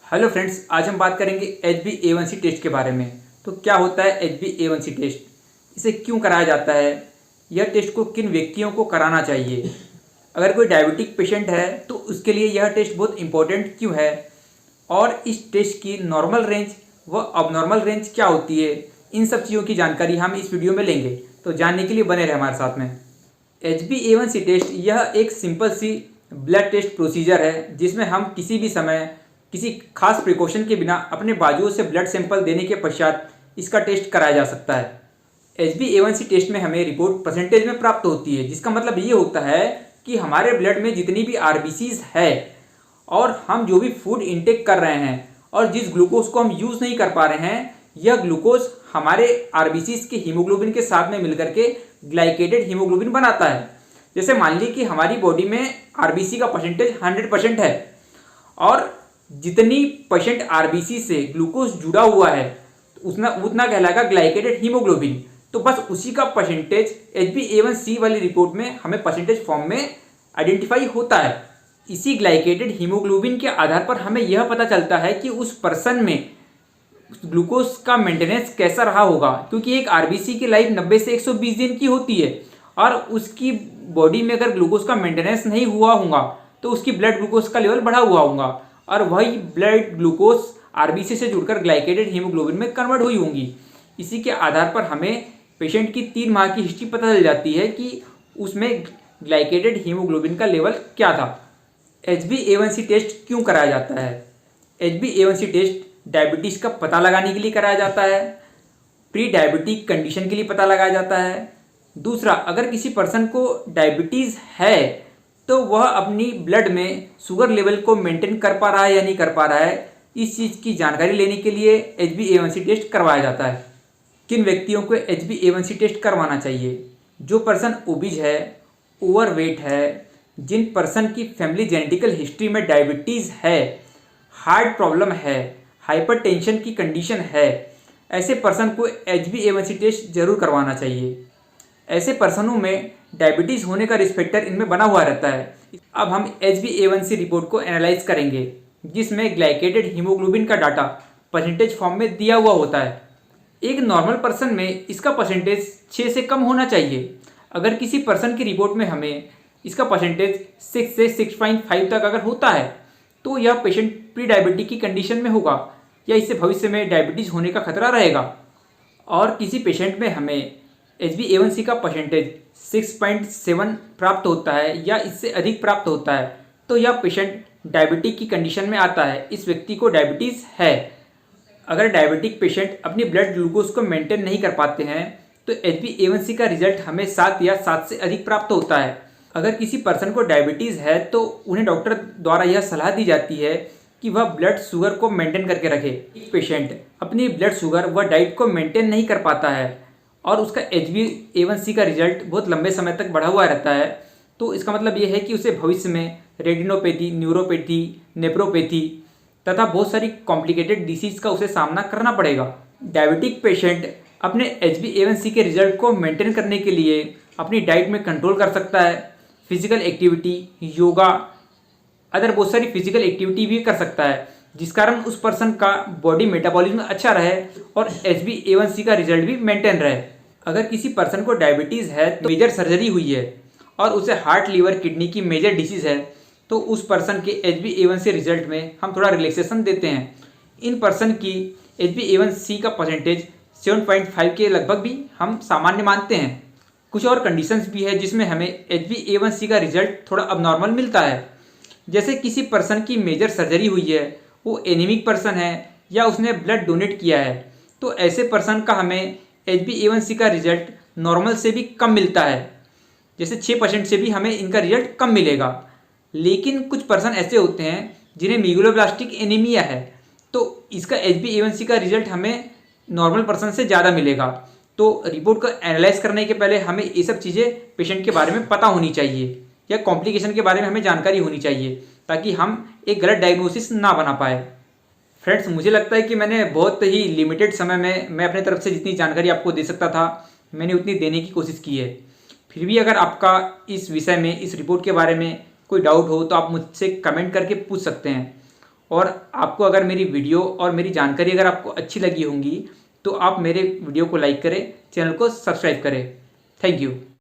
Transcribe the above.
Hello friends, आज हम बात करेंगे HbA1c टेस्ट के बारे में। तो क्या होता है HbA1c टेस्ट, इसे क्यों कराया जाता है, यह टेस्ट को किन व्यक्तियों को कराना चाहिए, अगर कोई डायबिटिक पेशेंट है तो उसके लिए यह टेस्ट बहुत इंपॉर्टेंट क्यों है, और इस टेस्ट की नॉर्मल रेंज व अबनॉर्मल रेंज क्या होती है, इन सब चीज़ों की जानकारी हम इस वीडियो में लेंगे। तो जानने के लिए बने रहे हमारे साथ में। HbA1c टेस्ट यह एक सिंपल सी ब्लड टेस्ट प्रोसीजर है जिसमें हम किसी भी समय किसी खास प्रिकॉशन के बिना अपने बाजुओं से ब्लड सैंपल देने के पश्चात इसका टेस्ट कराया जा सकता है। HbA1c टेस्ट में हमें रिपोर्ट परसेंटेज में प्राप्त होती है, जिसका मतलब ये होता है कि हमारे ब्लड में जितनी भी आरबीसीज है और हम जो भी फूड इंटेक कर रहे हैं और जिस ग्लूकोज को हम यूज़ नहीं कर पा रहे हैं, यह ग्लूकोज हमारे आरबीसीज के हीमोग्लोबिन के साथ में मिलकर के ग्लाइकेटेड हीमोग्लोबिन बनाता है। जैसे मान ली कि हमारी बॉडी में आरबीसी का परसेंटेज 100% है और जितनी परसेंट आरबीसी से ग्लूकोज जुड़ा हुआ है उतना उतना कहलाएगा ग्लाइकेटेड हीमोग्लोबिन। तो बस उसी का परसेंटेज HbA1c वाली रिपोर्ट में हमें परसेंटेज फॉर्म में आइडेंटिफाई होता है। इसी ग्लाइकेटेड हीमोग्लोबिन के आधार पर हमें यह पता चलता है कि उस पर्सन में ग्लूकोज का मेंटेनेंस कैसा रहा होगा, क्योंकि एक आरबीसी की लाइफ 90 से 120 दिन की होती है और उसकी बॉडी में अगर ग्लूकोज का मेंटेनेंस नहीं हुआ होगा तो उसकी ब्लड ग्लूकोज का लेवल बढ़ा हुआ होगा और वही ब्लड ग्लूकोज आरबीसी से जुड़कर ग्लाइकेटेड हीमोग्लोबिन में कन्वर्ट हुई होंगी। इसी के आधार पर हमें पेशेंट की 3 माह की हिस्ट्री पता चल जाती है कि उसमें ग्लाइकेटेड हीमोग्लोबिन का लेवल क्या था। HbA1c टेस्ट क्यों कराया जाता है? HbA1c टेस्ट डायबिटीज़ का पता लगाने के लिए कराया जाता है, प्री डायबिटिक कंडीशन के लिए पता लगाया जाता है। दूसरा, अगर किसी पर्सन को डायबिटीज़ है तो वह अपनी ब्लड में शुगर लेवल को मेंटेन कर पा रहा है या नहीं कर पा रहा है, इस चीज़ की जानकारी लेने के लिए HbA1c टेस्ट करवाया जाता है। किन व्यक्तियों को HbA1c टेस्ट करवाना चाहिए? जो पर्सन ओबीज है, ओवरवेट है, जिन पर्सन की फैमिली जेनेटिकल हिस्ट्री में डायबिटीज़ है, हार्ट प्रॉब्लम है, हाइपरटेंशन की कंडीशन है, ऐसे पर्सन को HbA1c टेस्ट जरूर करवाना चाहिए। ऐसे पर्सनों में डायबिटीज़ होने का रिस्क फैक्टर इनमें बना हुआ रहता है। अब हम HbA1c रिपोर्ट को एनालाइज करेंगे, जिसमें ग्लाइकेटेड हीमोग्लोबिन का डाटा परसेंटेज फॉर्म में दिया हुआ होता है। एक नॉर्मल पर्सन में इसका परसेंटेज 6 से कम होना चाहिए। अगर किसी पर्सन की रिपोर्ट में हमें इसका परसेंटेज 6 से 6.5 तक अगर होता है तो यह पेशेंट प्री डायबिटिक की कंडीशन में होगा या इससे भविष्य में डायबिटीज़ होने का खतरा रहेगा। और किसी पेशेंट में हमें HbA1c का परसेंटेज 6.7 प्राप्त होता है या इससे अधिक प्राप्त होता है तो यह पेशेंट डायबिटिक की कंडीशन में आता है, इस व्यक्ति को डायबिटीज़ है। अगर डायबिटिक पेशेंट अपनी ब्लड ग्लूकोज को मेंटेन नहीं कर पाते हैं तो HbA1c का रिजल्ट हमें 7 या 7 से अधिक प्राप्त होता है। अगर किसी पर्सन को डायबिटीज़ है तो उन्हें डॉक्टर द्वारा यह सलाह दी जाती है कि वह ब्लड शुगर को मेंटेन करके रखे। एक पेशेंट अपनी ब्लड शुगर व डाइट को मेंटेन नहीं कर पाता है और उसका HbA1c का रिजल्ट बहुत लंबे समय तक बढ़ा हुआ रहता है, तो इसका मतलब ये है कि उसे भविष्य में रेटिनोपैथी, न्यूरोपैथी, नेफ्रोपैथी तथा बहुत सारी कॉम्प्लिकेटेड डिसीज़ का उसे सामना करना पड़ेगा। डायबिटिक पेशेंट अपने HbA1c के रिजल्ट को मेंटेन करने के लिए अपनी डाइट में कंट्रोल कर सकता है, फिजिकल एक्टिविटी, योगा, अदर बहुत सारी फिजिकल एक्टिविटी भी कर सकता है, जिस कारण उस पर्सन का बॉडी मेटाबॉलिज्म अच्छा रहे और HbA1c का रिजल्ट भी मेंटेन रहे। अगर किसी पर्सन को डायबिटीज़ है तो मेजर सर्जरी हुई है और उसे हार्ट, लीवर, किडनी की मेजर डिसीज़ है तो उस पर्सन के HbA1c रिजल्ट में हम थोड़ा रिलैक्सेशन देते हैं। इन पर्सन की HbA1c का परसेंटेज 7.5 के लगभग भी हम सामान्य मानते हैं। कुछ और कंडीशंस भी है जिसमें हमें HbA1c का रिजल्ट थोड़ा अबनॉर्मल मिलता है। जैसे किसी पर्सन की मेजर सर्जरी हुई है, वो एनीमिक पर्सन है या उसने ब्लड डोनेट किया है, तो ऐसे पर्सन का हमें HbA1c का रिजल्ट नॉर्मल से भी कम मिलता है। जैसे 6% से भी हमें इनका रिजल्ट कम मिलेगा। लेकिन कुछ पर्सन ऐसे होते हैं जिन्हें मीगलोब्लास्टिक एनीमिया है, तो इसका HbA1c का रिजल्ट हमें नॉर्मल पर्सन से ज़्यादा मिलेगा। तो रिपोर्ट को एनालाइज करने के पहले हमें ये सब चीज़ें पेशेंट के बारे में पता होनी चाहिए या कॉम्प्लिकेशन के बारे में हमें जानकारी होनी चाहिए, ताकि हम एक गलत डायग्नोसिस ना बना पाए। फ्रेंड्स, मुझे लगता है कि मैंने बहुत ही लिमिटेड समय में मैं अपने तरफ से जितनी जानकारी आपको दे सकता था मैंने उतनी देने की कोशिश की है। फिर भी अगर आपका इस विषय में, इस रिपोर्ट के बारे में कोई डाउट हो तो आप मुझसे कमेंट करके पूछ सकते हैं। और आपको अगर मेरी वीडियो और मेरी जानकारी अगर आपको अच्छी लगी होंगी तो आप मेरे वीडियो को लाइक करें, चैनल को सब्सक्राइब करें। Thank you.